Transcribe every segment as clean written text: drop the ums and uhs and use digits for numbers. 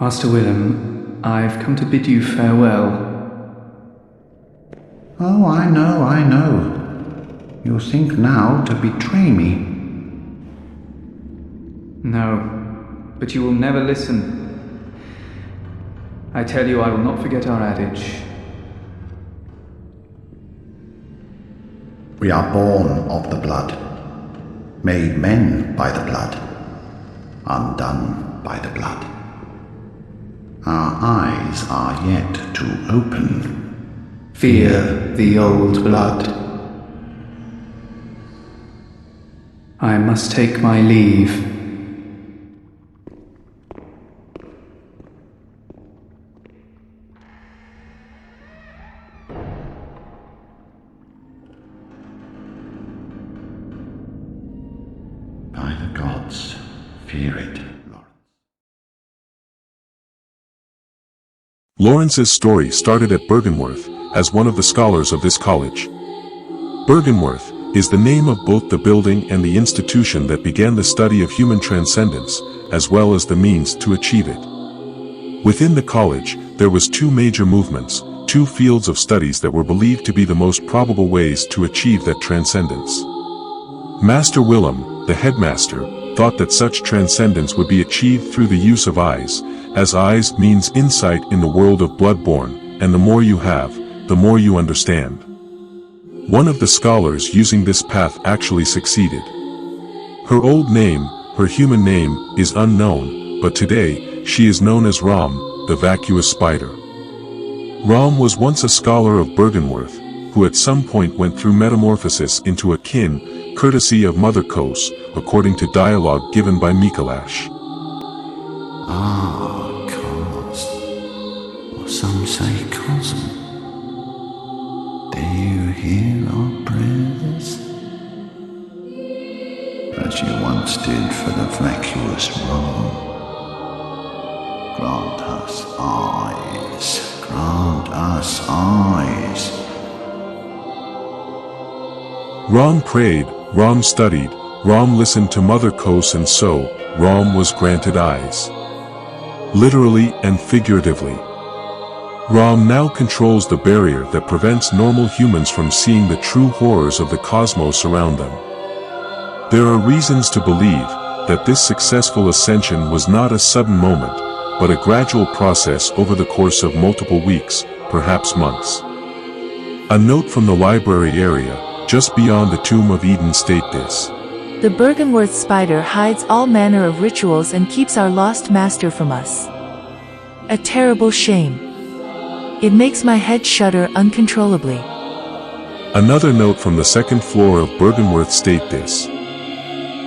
Master Willem, I've come to bid you farewell. Oh, I know. You think now to betray me. No, but you will never listen. I tell you, I will not forget our adage. We are born of the blood, made men by the blood, undone by the blood. Our eyes are yet to open. Fear the old blood. I must take my leave. By the gods, fear it, Laurence. Lawrence's story started at Byrgenwerth as one of the scholars of this college. Byrgenwerth is the name of both the building and the institution that began the study of human transcendence, as well as the means to achieve it. Within the college, there was two major movements, two fields of studies that were believed to be the most probable ways to achieve that transcendence. Master Willem, the headmaster, thought that such transcendence would be achieved through the use of eyes, as eyes means insight in the world of Bloodborne, and the more you have, the more you understand. One of the scholars using this path actually succeeded. Her old name, her human name, is unknown, but today, she is known as Rom, the vacuous spider. Rom was once a scholar of Byrgenwerth, who at some point went through metamorphosis into a kin, courtesy of Mother Kos, according to dialogue given by Mikalash. Cos, or some say cosm. Do you hear our prayers? As you once did for the vacuous Rome. Grant us eyes, grant us eyes. Rom prayed, Rom studied, Rom listened to Mother Kos, and so, Rom was granted eyes. Literally and figuratively. Rom now controls the barrier that prevents normal humans from seeing the true horrors of the cosmos around them. There are reasons to believe that this successful ascension was not a sudden moment, but a gradual process over the course of multiple weeks, perhaps months. A note from the library area, just beyond the Tomb of Eden, state this. The Byrgenwerth spider hides all manner of rituals and keeps our lost master from us. A terrible shame. It makes my head shudder uncontrollably. Another note from the second floor of Byrgenwerth state this.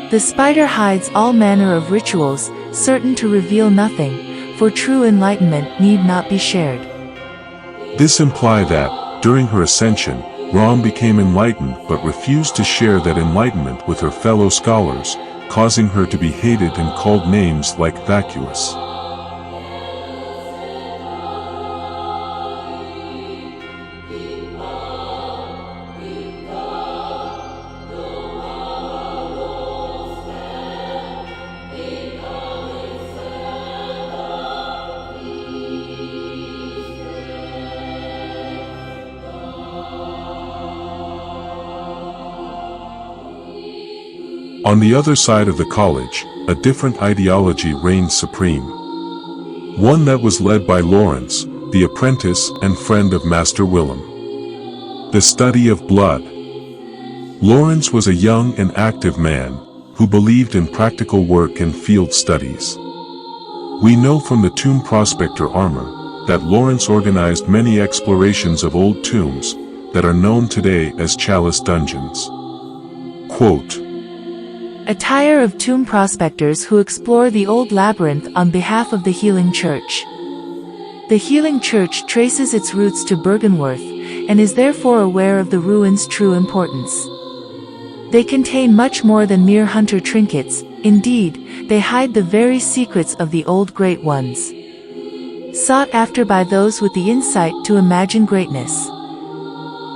The spider hides all manner of rituals, certain to reveal nothing, for true enlightenment need not be shared. This implies that, during her ascension, Rom became enlightened but refused to share that enlightenment with her fellow scholars, causing her to be hated and called names like vacuous. On the other side of the college, a different ideology reigned supreme. One that was led by Laurence, the apprentice and friend of Master Willem. The study of blood. Laurence was a young and active man, who believed in practical work and field studies. We know from the Tomb Prospector armor, that Laurence organized many explorations of old tombs, that are known today as Chalice dungeons. Quote, A tire of tomb prospectors who explore the old labyrinth on behalf of the Healing Church. The Healing Church traces its roots to Byrgenwerth, and is therefore aware of the ruins' true importance. They contain much more than mere hunter trinkets, indeed, they hide the very secrets of the old great ones. Sought after by those with the insight to imagine greatness.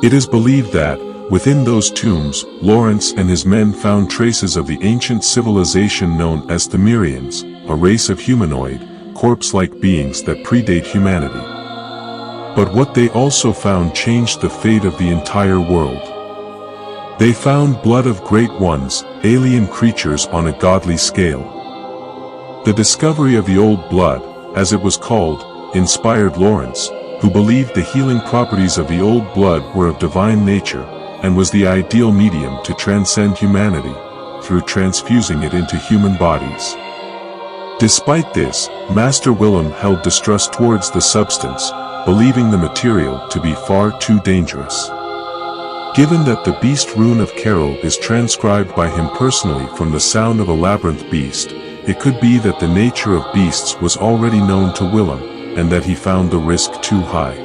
It is believed that, within those tombs, Laurence and his men found traces of the ancient civilization known as the Mirians, a race of humanoid, corpse-like beings that predate humanity. But what they also found changed the fate of the entire world. They found blood of great ones, alien creatures on a godly scale. The discovery of the old blood, as it was called, inspired Laurence, who believed the healing properties of the old blood were of divine nature, and was the ideal medium to transcend humanity, through transfusing it into human bodies. Despite this, Master Willem held distrust towards the substance, believing the material to be far too dangerous. Given that the beast rune of Carol is transcribed by him personally from the sound of a labyrinth beast, it could be that the nature of beasts was already known to Willem, and that he found the risk too high.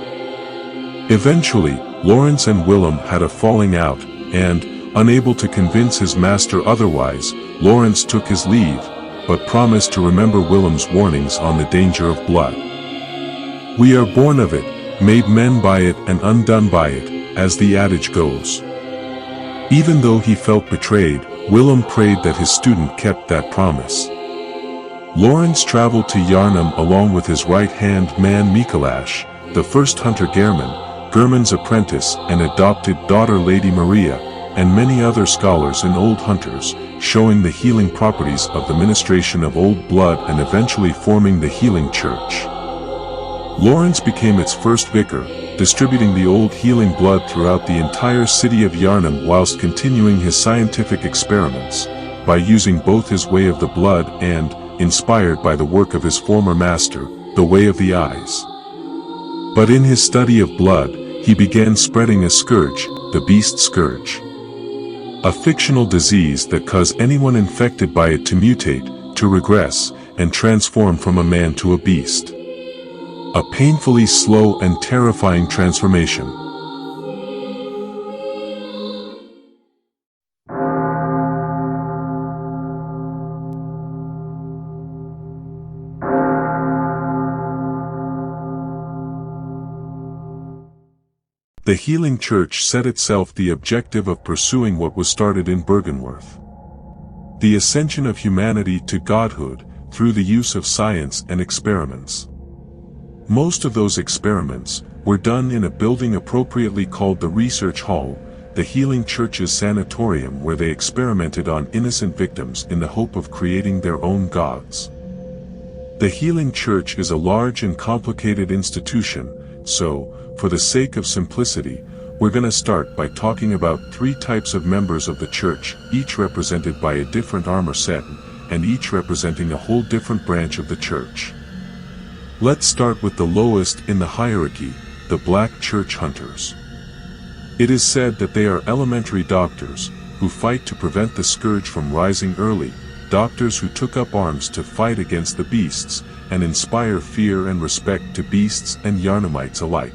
Eventually, Laurence and Willem had a falling out, and, unable to convince his master otherwise, Laurence took his leave, but promised to remember Willem's warnings on the danger of blood. We are born of it, made men by it and undone by it, as the adage goes. Even though he felt betrayed, Willem prayed that his student kept that promise. Laurence traveled to Yarnum along with his right-hand man Mikolash, the first hunter German's apprentice and adopted daughter Lady Maria, and many other scholars and old hunters, showing the healing properties of the ministration of old blood and eventually forming the healing church. Laurence became its first vicar, distributing the old healing blood throughout the entire city of Yarnum whilst continuing his scientific experiments, by using both his way of the blood and, inspired by the work of his former master, the way of the eyes. But in his study of blood, he began spreading a scourge, the beast scourge. A fictional disease that caused anyone infected by it to mutate, to regress, and transform from a man to a beast. A painfully slow and terrifying transformation. The healing church set itself the objective of pursuing what was started in Byrgenwerth. The ascension of humanity to godhood, through the use of science and experiments. Most of those experiments were done in a building appropriately called the Research Hall, the healing church's sanatorium, where they experimented on innocent victims in the hope of creating their own gods. The healing church is a large and complicated institution, so, for the sake of simplicity, we're gonna start by talking about 3 types of members of the church, each represented by a different armor set, and each representing a whole different branch of the church. Let's start with the lowest in the hierarchy, the Black Church Hunters. It is said that they are elementary doctors, who fight to prevent the scourge from rising early, doctors who took up arms to fight against the beasts, and inspire fear and respect to beasts and Yarnumites alike.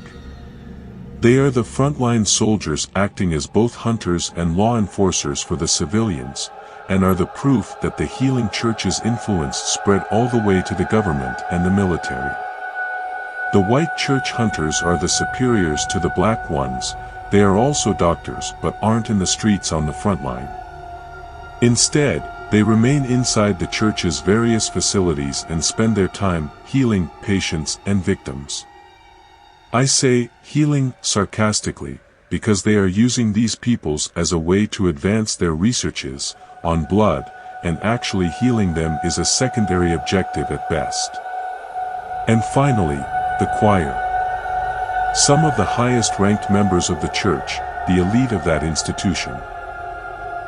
They are the frontline soldiers acting as both hunters and law enforcers for the civilians, and are the proof that the healing church's influence spread all the way to the government and the military. The white church hunters are the superiors to the black ones. They are also doctors but aren't in the streets on the front line. Instead, they remain inside the church's various facilities and spend their time healing patients and victims. I say healing sarcastically, because they are using these peoples as a way to advance their researches on blood, and actually healing them is a secondary objective at best. And finally, the choir. Some of the highest ranked members of the church, the elite of that institution.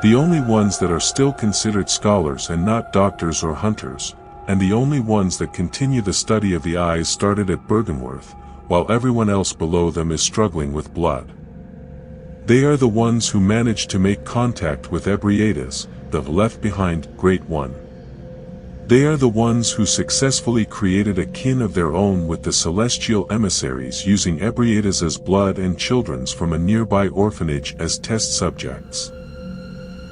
The only ones that are still considered scholars and not doctors or hunters, and the only ones that continue the study of the eyes started at Byrgenwerth, while everyone else below them is struggling with blood. They are the ones who managed to make contact with Ebrietas, the left-behind Great One. They are the ones who successfully created a kin of their own with the celestial emissaries, using Ebrietas' blood and children's from a nearby orphanage as test subjects.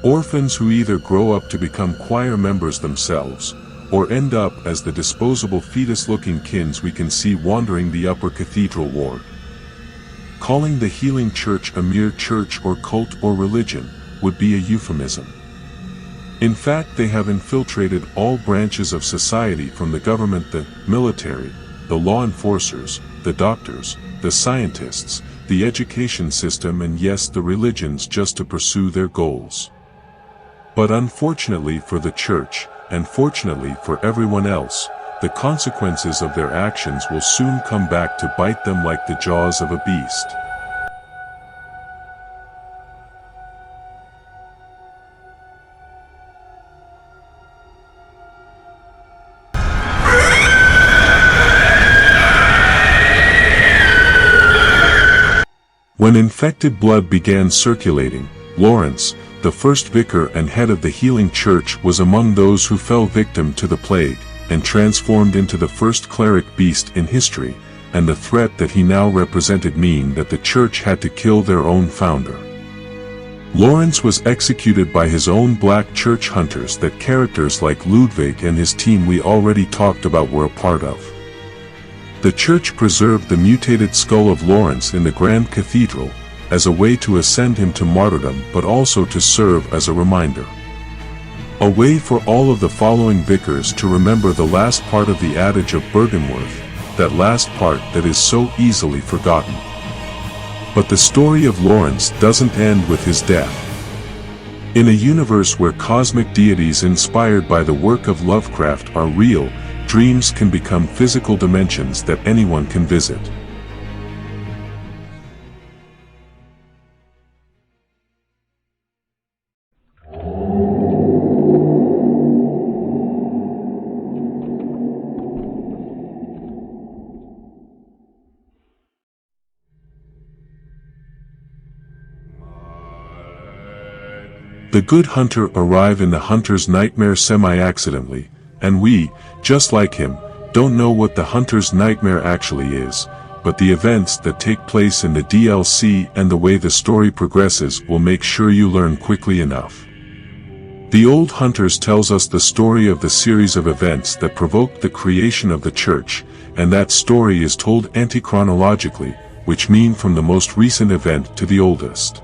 Orphans who either grow up to become choir members themselves, or end up as the disposable fetus-looking kins we can see wandering the upper cathedral ward. Calling the healing church a mere church or cult or religion would be a euphemism. In fact, they have infiltrated all branches of society, from the government, the military, the law enforcers, the doctors, the scientists, the education system, and yes, the religions, just to pursue their goals. But unfortunately for the church, and fortunately for everyone else, the consequences of their actions will soon come back to bite them like the jaws of a beast. When infected blood began circulating, Laurence, the first vicar and head of the healing church, was among those who fell victim to the plague, and transformed into the first cleric beast in history, and the threat that he now represented meant that the church had to kill their own founder. Laurence was executed by his own black church hunters that characters like Ludwig and his team we already talked about were a part of. The church preserved the mutated skull of Laurence in the Grand Cathedral, as a way to ascend him to martyrdom, but also to serve as a reminder. A way for all of the following vicars to remember the last part of the Adage of Byrgenwerth, that last part that is so easily forgotten. But the story of Laurence doesn't end with his death. In a universe where cosmic deities inspired by the work of Lovecraft are real, dreams can become physical dimensions that anyone can visit. The good hunter arrives in the hunter's nightmare semi-accidentally, and we, just like him, don't know what the hunter's nightmare actually is, but the events that take place in the DLC and the way the story progresses will make sure you learn quickly enough. The Old Hunters tells us the story of the series of events that provoked the creation of the church, and that story is told anti-chronologically, which means from the most recent event to the oldest.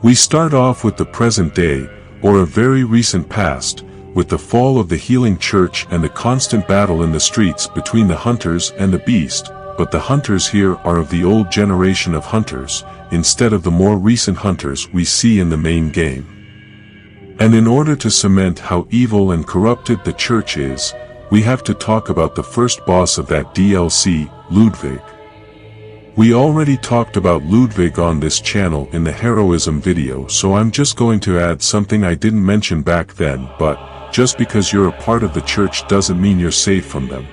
We start off with the present day, or a very recent past, with the fall of the healing church and the constant battle in the streets between the hunters and the beast, but the hunters here are of the old generation of hunters, instead of the more recent hunters we see in the main game. And in order to cement how evil and corrupted the church is, we have to talk about the first boss of that DLC, Ludwig. We already talked about Ludwig on this channel in the heroism video, so I'm just going to add something I didn't mention back then, but just because you're a part of the church doesn't mean you're safe from them.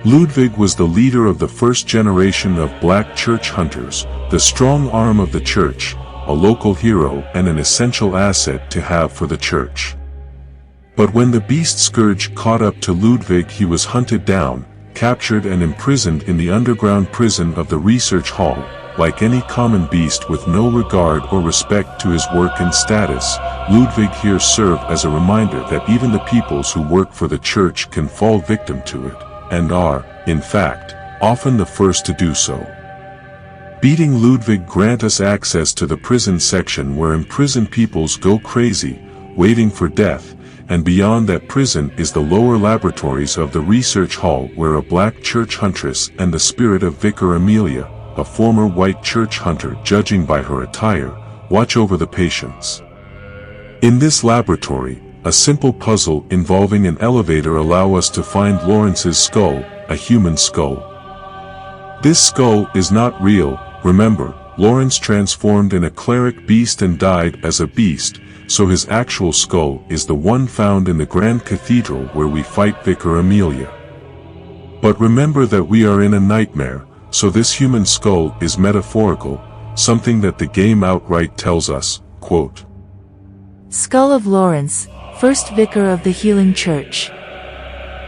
Ludwig was the leader of the first generation of black church hunters, the strong arm of the church, a local hero and an essential asset to have for the church. But when the beast scourge caught up to Ludwig, he was hunted down, captured and imprisoned in the underground prison of the research hall. Like any common beast with no regard or respect to his work and status, Ludwig here served as a reminder that even the peoples who work for the church can fall victim to it, and are, in fact, often the first to do so. Beating Ludwig grant us access to the prison section where imprisoned peoples go crazy, waiting for death, and beyond that prison is the lower laboratories of the research hall where a black church huntress and the spirit of Vicar Amelia, a former white church hunter, judging by her attire, watch over the patients. In this laboratory, a simple puzzle involving an elevator allows us to find Laurence's skull, a human skull. This skull is not real. Remember, Laurence transformed in a cleric beast and died as a beast, so his actual skull is the one found in the Grand Cathedral where we fight Vicar Amelia. But remember that we are in a nightmare, so this human skull is metaphorical, something that the game outright tells us, quote, Skull of Laurence, first vicar of the healing church.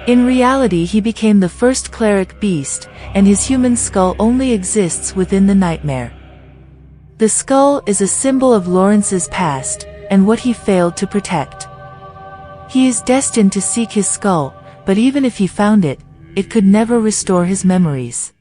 In reality he became the first cleric beast, and his human skull only exists within the nightmare. The skull is a symbol of Laurence's past, and what he failed to protect. He is destined to seek his skull, but even if he found it, it could never restore his memories.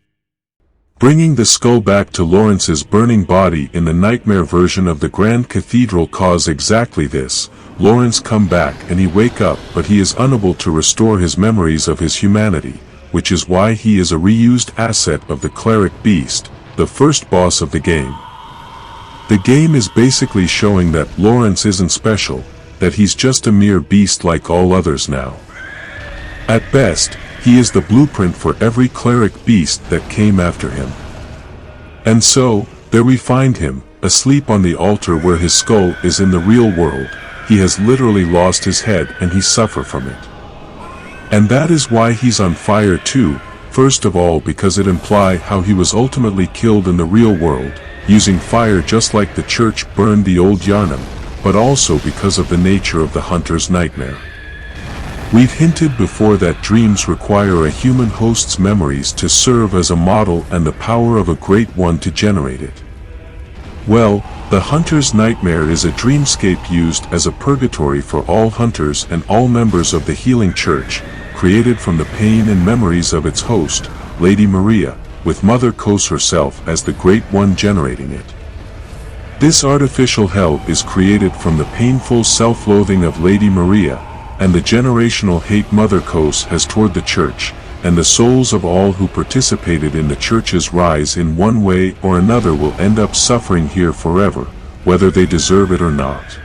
Bringing the skull back to Laurence's burning body in the nightmare version of the Grand Cathedral cause exactly this. Laurence come back and he wake up, but he is unable to restore his memories of his humanity, which is why he is a reused asset of the cleric beast, the first boss of the game. The game is basically showing that Laurence isn't special, that he's just a mere beast like all others now. At best, he is the blueprint for every cleric beast that came after him. And so, there we find him, asleep on the altar where his skull is in the real world. He has literally lost his head and he suffers from it. And that is why he's on fire too, first of all because it implies how he was ultimately killed in the real world, using fire just like the church burned the old Yarnum, but also because of the nature of the hunter's nightmare. We've hinted before that dreams require a human host's memories to serve as a model and the power of a great one to generate it. Well, the hunter's nightmare is a dreamscape used as a purgatory for all hunters and all members of the healing church, created from the pain and memories of its host, Lady Maria, with Mother Kos herself as the great one generating it. This artificial hell is created from the painful self-loathing of Lady Maria, and the generational hate Mother Kos has toward the church, and the souls of all who participated in the church's rise in one way or another will end up suffering here forever, whether they deserve it or not.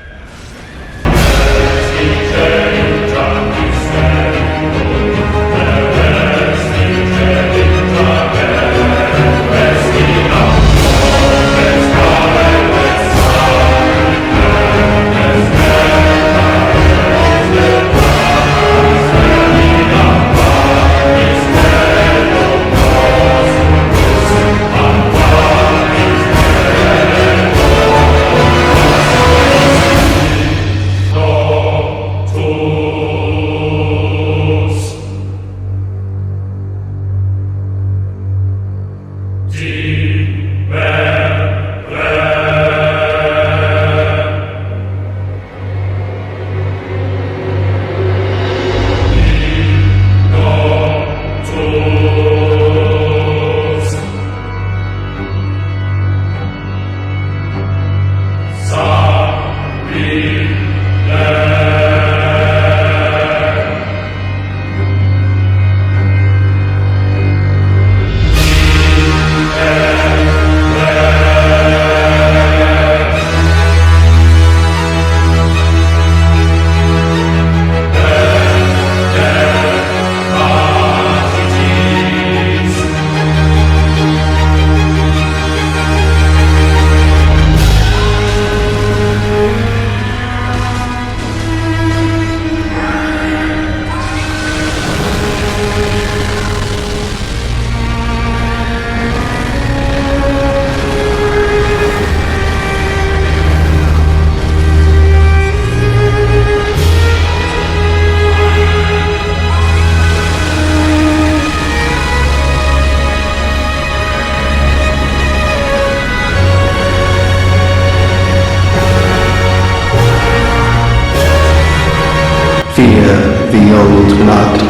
Fear the old blood.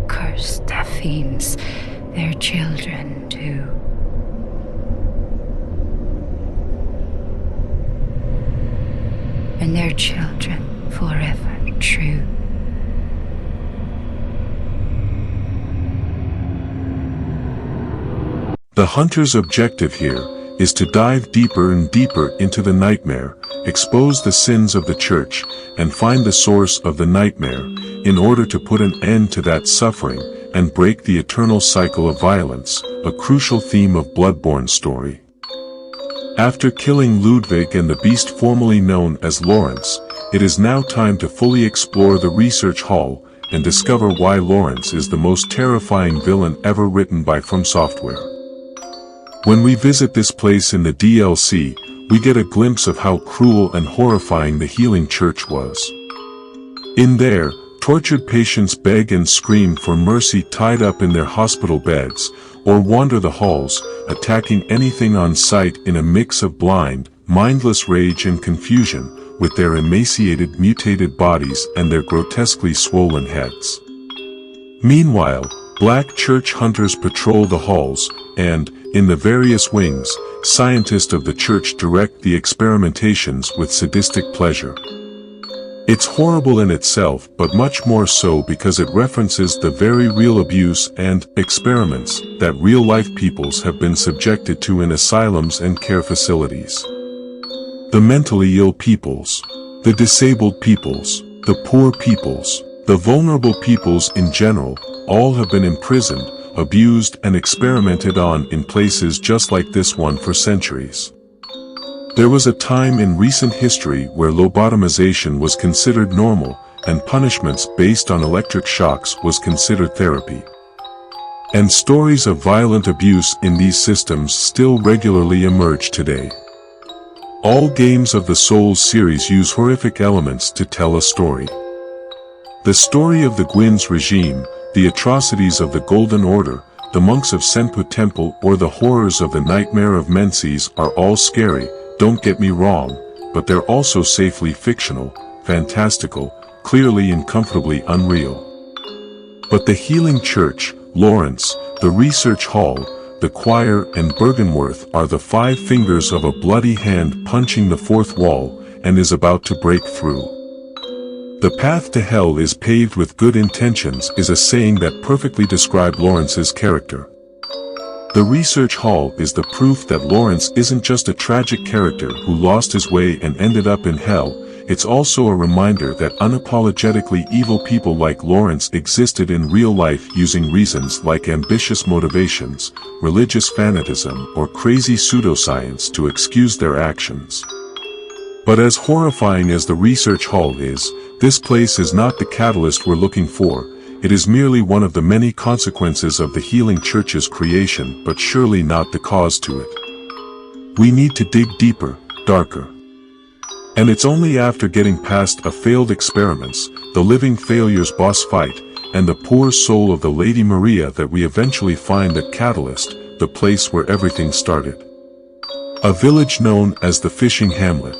Cursed fiends, their children too. and their children forever true. The hunter's objective here is to dive deeper and deeper into the nightmare, expose the sins of the church, and find the source of the nightmare, in order to put an end to that suffering, and break the eternal cycle of violence, a crucial theme of Bloodborne's story. After killing Ludwig and the beast formerly known as Laurence, it is now time to fully explore the research hall, and discover why Laurence is the most terrifying villain ever written by Fromsoftware. When we visit this place in the DLC, we get a glimpse of how cruel and horrifying the healing church was. In there, tortured patients beg and scream for mercy tied up in their hospital beds, or wander the halls, attacking anything on sight in a mix of blind, mindless rage and confusion, with their emaciated, mutated bodies and their grotesquely swollen heads. Meanwhile, black church hunters patrol the halls, and, in the various wings, scientists of the church direct the experimentations with sadistic pleasure. It's horrible in itself, but much more so because it references the very real abuse and experiments that real-life peoples have been subjected to in asylums and care facilities. The mentally ill peoples, the disabled peoples, the poor peoples, the vulnerable peoples in general, all have been imprisoned, abused and experimented on in places just like this one for centuries. There was a time in recent history where lobotomization was considered normal, and punishments based on electric shocks was considered therapy. And stories of violent abuse in these systems still regularly emerge today. All games of the Souls series use horrific elements to tell a story. The story of the Gwyn's regime, the atrocities of the Golden Order, the monks of Senpu Temple, or the horrors of the Nightmare of Menses are all scary, don't get me wrong, but they're also safely fictional, fantastical, clearly and comfortably unreal. But the healing church, Laurence, the research hall, the choir and Byrgenwerth are the 5 fingers of a bloody hand punching the 4th wall, and is about to break through. The path to hell is paved with good intentions is a saying that perfectly describes Laurence's character. The research hall is the proof that Laurence isn't just a tragic character who lost his way and ended up in hell, it's also a reminder that unapologetically evil people like Laurence existed in real life using reasons like ambitious motivations, religious fanatism, or crazy pseudoscience to excuse their actions. But as horrifying as the research hall is, this place is not the catalyst we're looking for, it is merely one of the many consequences of the healing church's creation, but surely not the cause to it. We need to dig deeper, darker. And it's only after getting past a failed experiments, the living failures boss fight, and the poor soul of the Lady Maria that we eventually find the catalyst, the place where everything started. A village known as the Fishing Hamlet.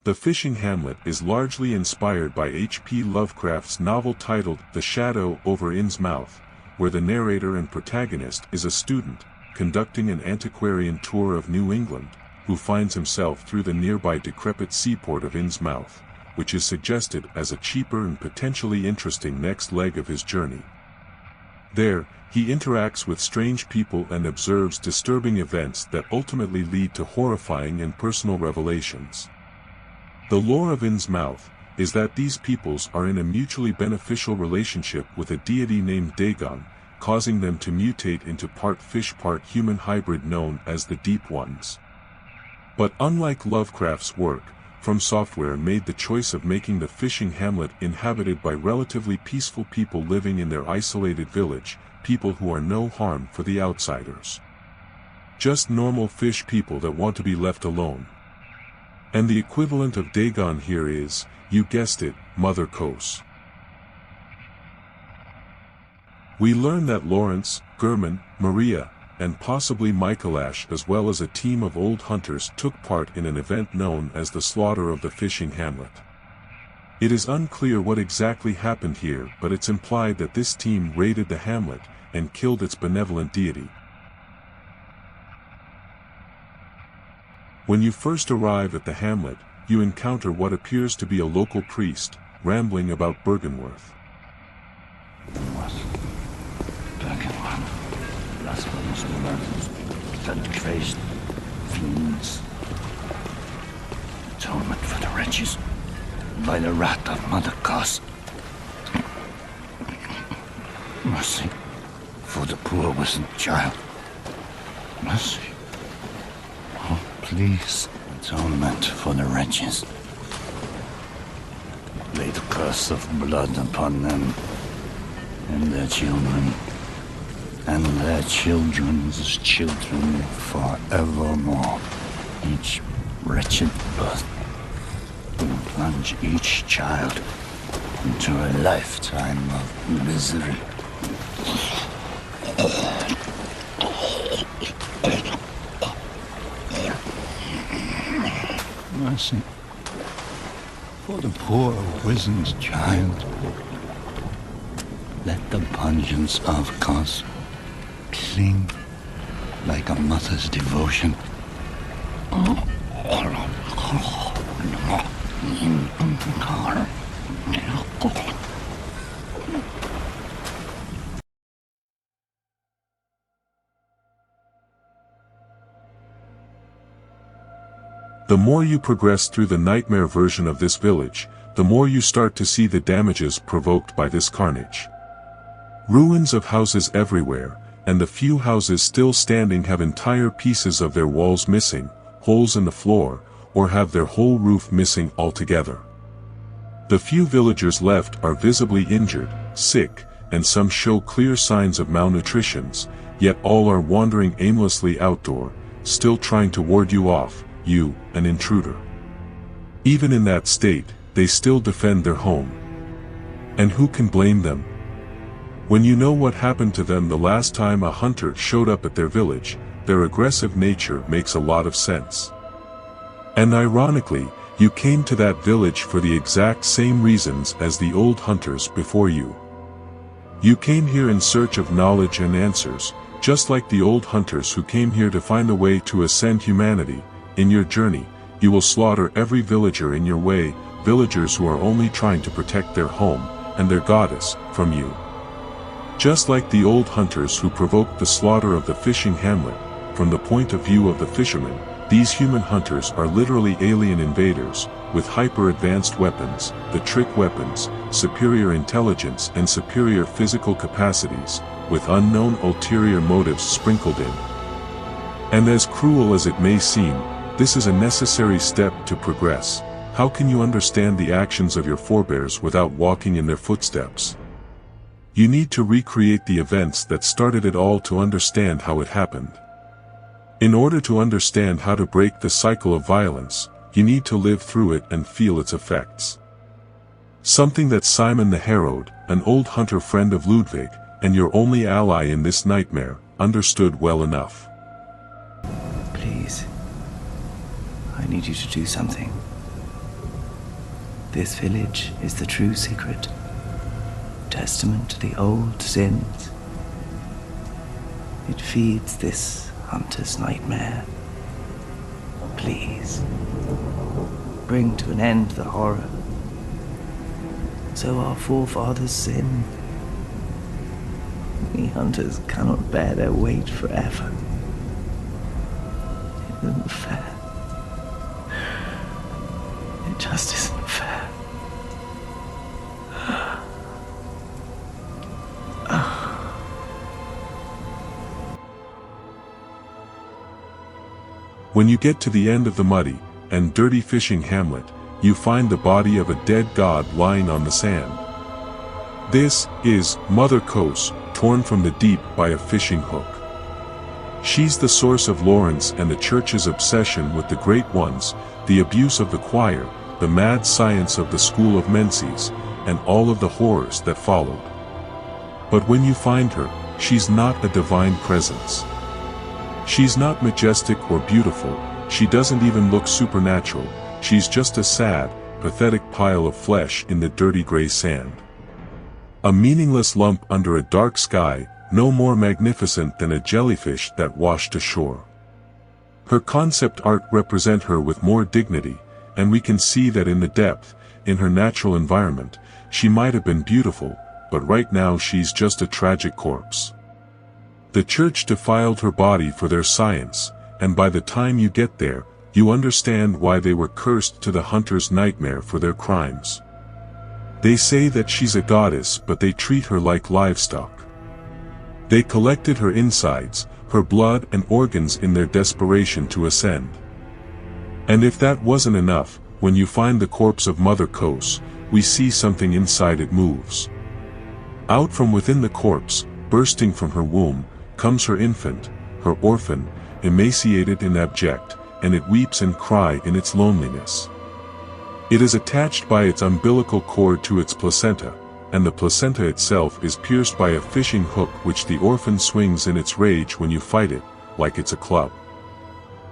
The Fishing Hamlet is largely inspired by H.P. Lovecraft's novel titled The Shadow over Innsmouth, where the narrator and protagonist is a student, conducting an antiquarian tour of New England, who finds himself through the nearby decrepit seaport of Innsmouth, which is suggested as a cheaper and potentially interesting next leg of his journey. There, he interacts with strange people and observes disturbing events that ultimately lead to horrifying and personal revelations. The lore of Innsmouth is that these peoples are in a mutually beneficial relationship with a deity named Dagon, causing them to mutate into part fish part human hybrid known as the Deep Ones. But unlike Lovecraft's work, Fromsoftware made the choice of making the fishing hamlet inhabited by relatively peaceful people living in their isolated village, people who are no harm for the outsiders. Just normal fish people that want to be left alone. And the equivalent of Dagon here is, you guessed it, Mother Kos. We learn that Laurence, German, Maria, and possibly Michaelash as well as a team of old hunters took part in an event known as the slaughter of the fishing hamlet. It is unclear what exactly happened here, but it's implied that this team raided the hamlet and killed its benevolent deity. When you first arrive at the hamlet, you encounter what appears to be a local priest, rambling about Byrgenwerth. Atonement for the wretches, by the wrath of Mother Kos. Mercy for the poor wizened child. Mercy. Oh, please, atonement for the wretches. Lay the curse of blood upon them and their children, and their children's children forevermore. Each wretched birth will plunge each child into a lifetime of misery. Mercy for the poor wizened child. Let the pungence of Kos cling like a mother's devotion. The more you progress through the nightmare version of this village, the more you start to see the damages provoked by this carnage. Ruins of houses everywhere, and the few houses still standing have entire pieces of their walls missing, holes in the floor, or have their whole roof missing altogether. The few villagers left are visibly injured, sick, and some show clear signs of malnutrition, yet all are wandering aimlessly outdoor, still trying to ward you off, you, an intruder. Even in that state, they still defend their home. And who can blame them? When you know what happened to them the last time a hunter showed up at their village, their aggressive nature makes a lot of sense. And ironically, you came to that village for the exact same reasons as the old hunters before you. You came here in search of knowledge and answers, just like the old hunters who came here to find a way to ascend humanity. In your journey, you will slaughter every villager in your way, villagers who are only trying to protect their home, and their goddess, from you. Just like the old hunters who provoked the slaughter of the fishing hamlet, from the point of view of the fishermen, these human hunters are literally alien invaders, with hyper-advanced weapons, the trick weapons, superior intelligence and superior physical capacities, with unknown ulterior motives sprinkled in. And as cruel as it may seem, this is a necessary step to progress. How can you understand the actions of your forebears without walking in their footsteps? You need to recreate the events that started it all to understand how it happened. In order to understand how to break the cycle of violence, you need to live through it and feel its effects. Something that Simon the Herald, an old hunter friend of Ludwig, and your only ally in this nightmare, understood well enough. Please, I need you to do something. This village is the true secret. Testament to the old sins. It feeds this hunter's nightmare. Please, bring to an end the horror. So our forefathers sinned. We hunters cannot bear their weight forever. It isn't fair. It just isn't fair. When you get to the end of the muddy, and dirty fishing Hamlet, you find the body of a dead god lying on the sand. This is Mother Kos, torn from the deep by a fishing hook. She's the source of Laurence and the Church's obsession with the great ones, the abuse of the choir, the mad science of the school of Menses, and all of the horrors that followed. But when you find her, she's not a divine presence. She's not majestic or beautiful, she doesn't even look supernatural, she's just a sad, pathetic pile of flesh in the dirty gray sand. A meaningless lump under a dark sky, no more magnificent than a jellyfish that washed ashore. Her concept art represent her with more dignity, and we can see that in the depth, in her natural environment, she might have been beautiful, but right now she's just a tragic corpse. The Church defiled her body for their science, and by the time you get there, you understand why they were cursed to the hunter's nightmare for their crimes. They say that she's a goddess, but they treat her like livestock. They collected her insides, her blood and organs in their desperation to ascend. And if that wasn't enough, when you find the corpse of Mother Kos, we see something inside it moves. Out from within the corpse, bursting from her womb, comes her infant, her orphan, emaciated and abject, and it weeps and cries in its loneliness. It is attached by its umbilical cord to its placenta, and the placenta itself is pierced by a fishing hook which the orphan swings in its rage when you fight it, like it's a club.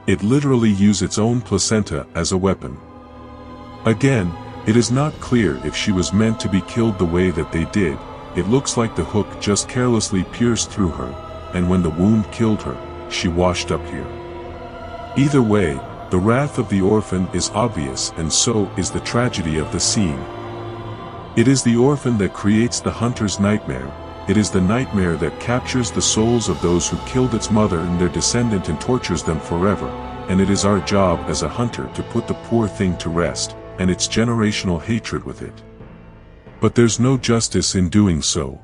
It literally uses its own placenta as a weapon. Again, it is not clear if she was meant to be killed the way that they did. It looks like the hook just carelessly pierced through her, and when the wound killed her, she washed up here. Either way, the wrath of the orphan is obvious, and so is the tragedy of the scene. It is the orphan that creates the hunter's nightmare. It is the nightmare that captures the souls of those who killed its mother and their descendant and tortures them forever, and it is our job as a hunter to put the poor thing to rest, and its generational hatred with it. But there's no justice in doing so.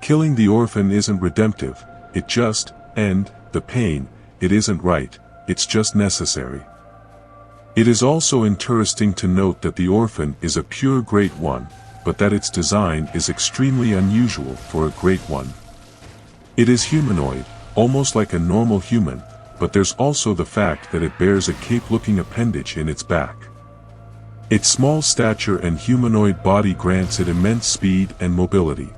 Killing the orphan isn't redemptive, it just, and, the pain, it isn't right, it's just necessary. It is also interesting to note that the orphan is a pure great one, but that its design is extremely unusual for a great one. It is humanoid, almost like a normal human, but there's also the fact that it bears a cape-looking appendage in its back. Its small stature and humanoid body grants it immense speed and mobility.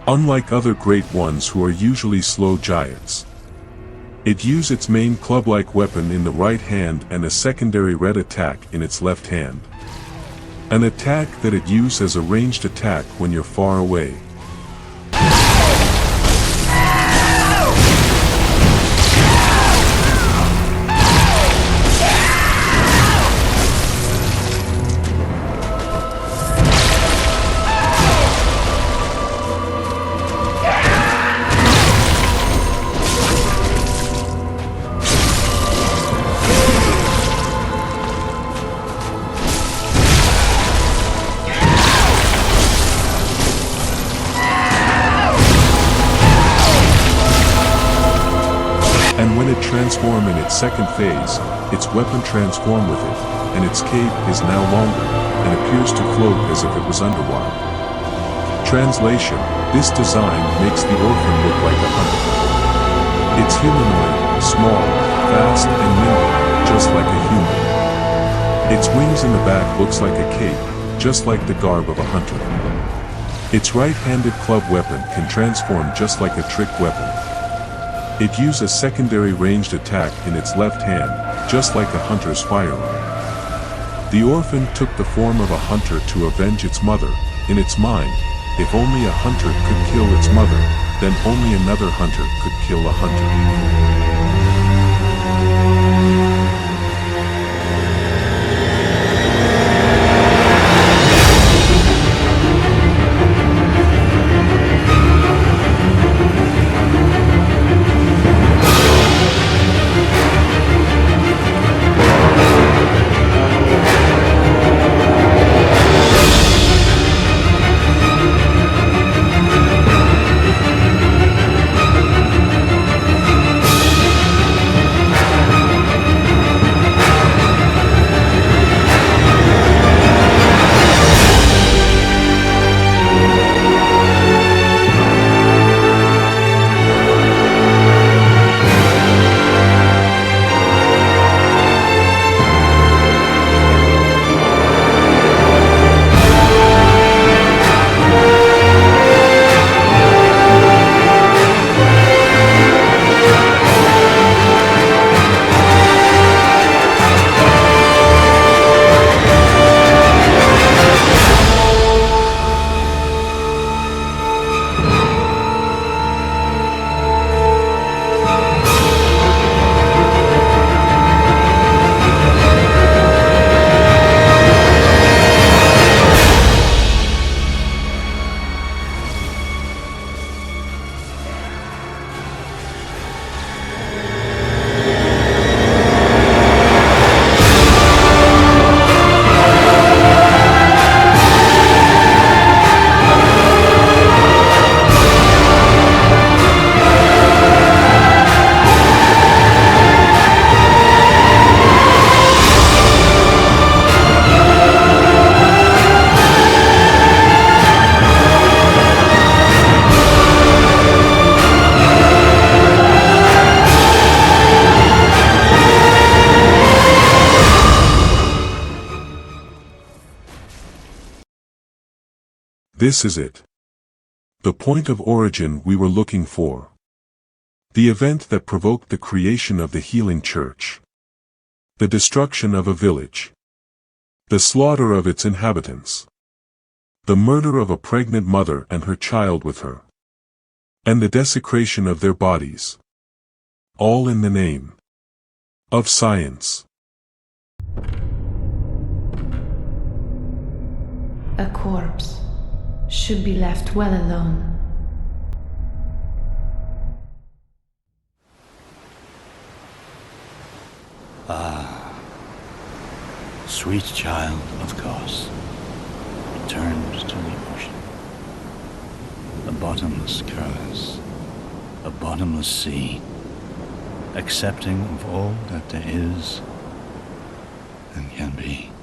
Unlike other great ones who are usually slow giants. It uses its main club-like weapon in the right hand and a secondary red attack in its left hand. An attack that it uses as a ranged attack when you're far away. Transform in its second phase, its weapon transform with it, and its cape is now longer, and appears to float as if it was underwater. Translation: this design makes the orphan look like a hunter. It's humanoid, small, fast and nimble, just like a human. Its wings in the back looks like a cape, just like the garb of a hunter. Its right-handed club weapon can transform just like a trick weapon. It uses a secondary ranged attack in its left hand, just like a hunter's firearm. The orphan took the form of a hunter to avenge its mother. In its mind, if only a hunter could kill its mother, then only another hunter could kill a hunter. This is it. The point of origin we were looking for. The event that provoked the creation of the healing church. The destruction of a village. The slaughter of its inhabitants. The murder of a pregnant mother and her child with her. And the desecration of their bodies. All in the name of science. A corpse should be left well alone. Sweet child of Kos, turned to the ocean. A bottomless curse, a bottomless sea, accepting of all that there is and can be.